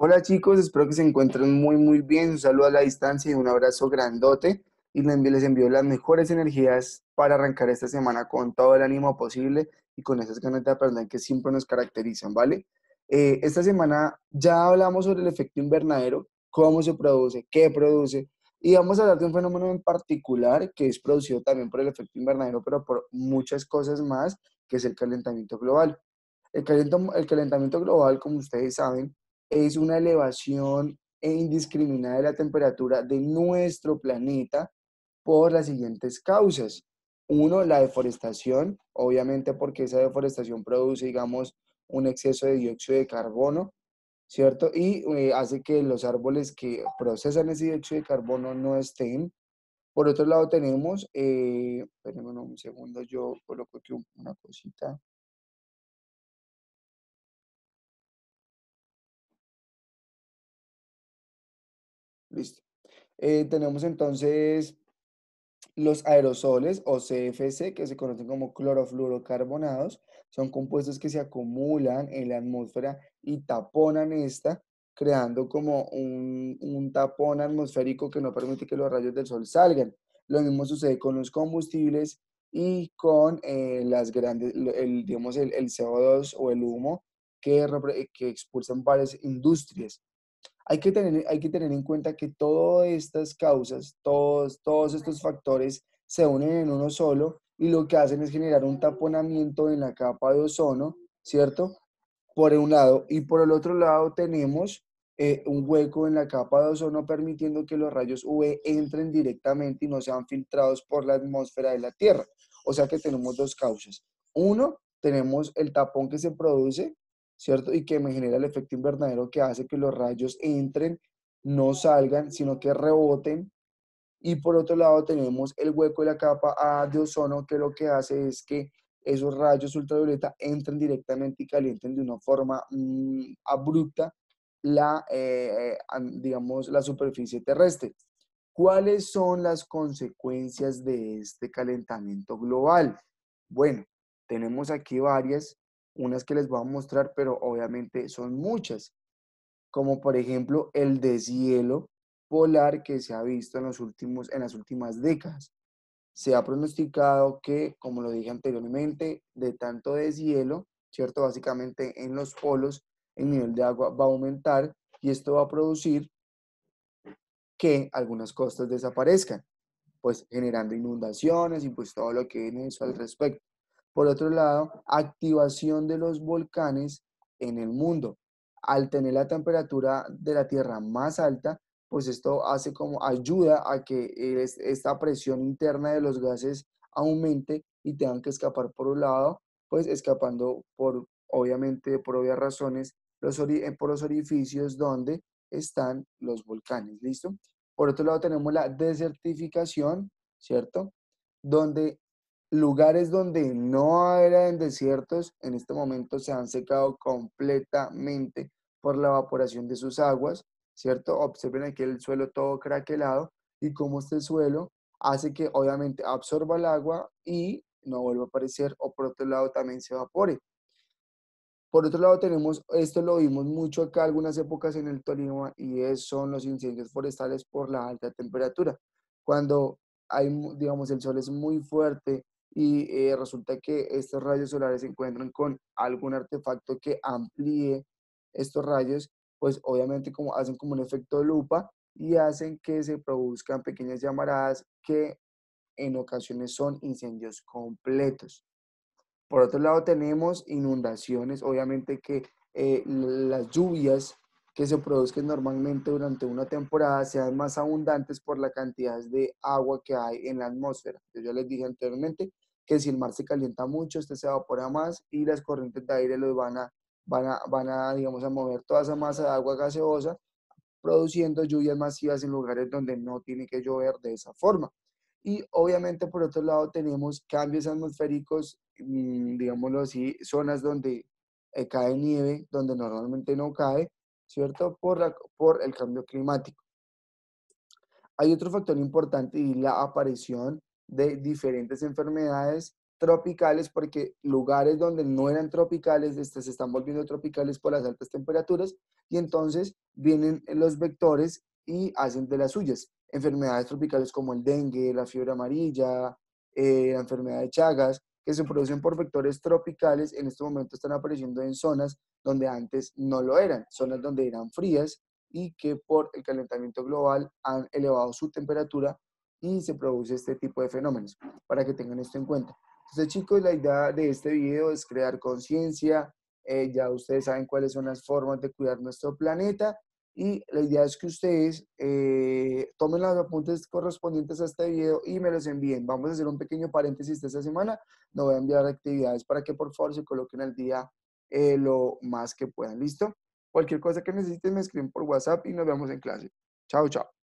Hola chicos, espero que se encuentren muy bien. Un saludo a la distancia y un abrazo grandote. Y les envío las mejores energías para arrancar esta semana con todo el ánimo posible y con esas ganas de aprender que siempre nos caracterizan, ¿vale? Esta semana ya hablamos sobre el efecto invernadero, cómo se produce, qué produce. Y vamos a hablar de un fenómeno en particular que es producido también por el efecto invernadero, pero por muchas cosas más, que es el calentamiento global. El calentamiento global, como ustedes saben, es una elevación indiscriminada de la temperatura de nuestro planeta por las siguientes causas. Uno, la deforestación, obviamente porque esa deforestación produce, digamos, un exceso de dióxido de carbono, ¿cierto? Y hace que los árboles que procesan ese dióxido de carbono no estén. Por otro lado tenemos, espérenme un segundo, yo coloco aquí una cosita, listo. Tenemos entonces los aerosoles o CFC, que se conocen como clorofluorocarbonados, son compuestos que se acumulan en la atmósfera y taponan esta, creando como un tapón atmosférico que no permite que los rayos del sol salgan. Lo mismo sucede con los combustibles y con las grandes, digamos, el CO2 o el humo que expulsan varias industrias. Hay que tener en cuenta que todas estas causas, todos estos factores se unen en uno solo y lo que hacen es generar un taponamiento en la capa de ozono, ¿cierto? Por un lado. Y por el otro lado tenemos un hueco en la capa de ozono permitiendo que los rayos UV entren directamente y no sean filtrados por la atmósfera de la Tierra. O sea que tenemos dos causas. Uno, tenemos el tapón que se produce, ¿cierto? Y que me genera el efecto invernadero que hace que los rayos entren, no salgan, sino que reboten. Y por otro lado tenemos el hueco de la capa de ozono que lo que hace es que esos rayos ultravioleta entren directamente y calienten de una forma abrupta digamos, la superficie terrestre. ¿Cuáles son las consecuencias de este calentamiento global? Bueno, tenemos aquí varias, unas que les voy a mostrar, pero obviamente son muchas, como por ejemplo el deshielo polar que se ha visto en las últimas décadas. Se ha pronosticado que, como lo dije anteriormente, de tanto deshielo, ¿cierto? Básicamente en los polos, el nivel de agua va a aumentar y esto va a producir que algunas costas desaparezcan, pues generando inundaciones y pues todo lo que viene eso al respecto. Por otro lado, activación de los volcanes en el mundo. Al tener la temperatura de la Tierra más alta, pues esto hace como ayuda a que esta presión interna de los gases aumente y tengan que escapar por un lado, pues escapando por, obviamente, por obvias razones, por los orificios donde están los volcanes, ¿listo? Por otro lado tenemos la desertificación, ¿cierto? Donde lugares donde no eran desiertos, en este momento se han secado completamente por la evaporación de sus aguas, ¿cierto? Observen aquí el suelo todo craquelado y cómo este suelo hace que obviamente absorba el agua y no vuelva a aparecer o por otro lado también se evapore. Por otro lado tenemos, esto lo vimos mucho acá algunas épocas en el Tolima son los incendios forestales por la alta temperatura. Cuando hay, digamos, el sol es muy fuerte y resulta que estos rayos solares se encuentran con algún artefacto que amplíe estos rayos, pues obviamente como hacen como un efecto lupa y hacen que se produzcan pequeñas llamaradas que en ocasiones son incendios completos. Por otro lado, tenemos inundaciones, obviamente que las lluvias que se produzcan normalmente durante una temporada sean más abundantes por la cantidad de agua que hay en la atmósfera. Yo ya les dije anteriormente que si el mar se calienta mucho, este se evapora más y las corrientes de aire los digamos, a mover toda esa masa de agua gaseosa, produciendo lluvias masivas en lugares donde no tiene que llover de esa forma. Y obviamente por otro lado tenemos cambios atmosféricos, digámoslo así, zonas donde cae nieve, donde normalmente no cae, ¿cierto? Por el cambio climático. Hay otro factor importante y la aparición de diferentes enfermedades tropicales, porque lugares donde no eran tropicales se están volviendo tropicales por las altas temperaturas, y entonces vienen los vectores y hacen de las suyas. Enfermedades tropicales como el dengue, la fiebre amarilla, la enfermedad de Chagas, que se producen por vectores tropicales, en este momento están apareciendo en zonas donde antes no lo eran, zonas donde eran frías y que por el calentamiento global han elevado su temperatura y se produce este tipo de fenómenos, para que tengan esto en cuenta. Entonces, chicos, la idea de este video es crear conciencia. Ya ustedes saben cuáles son las formas de cuidar nuestro planeta, y la idea es que ustedes tomen los apuntes correspondientes a este video y me los envíen. Vamos a hacer un pequeño paréntesis de esta semana. No voy a enviar actividades para que por favor se coloquen al día lo más que puedan. ¿Listo? Cualquier cosa que necesiten me escriben por WhatsApp y nos vemos en clase. Chao, chao.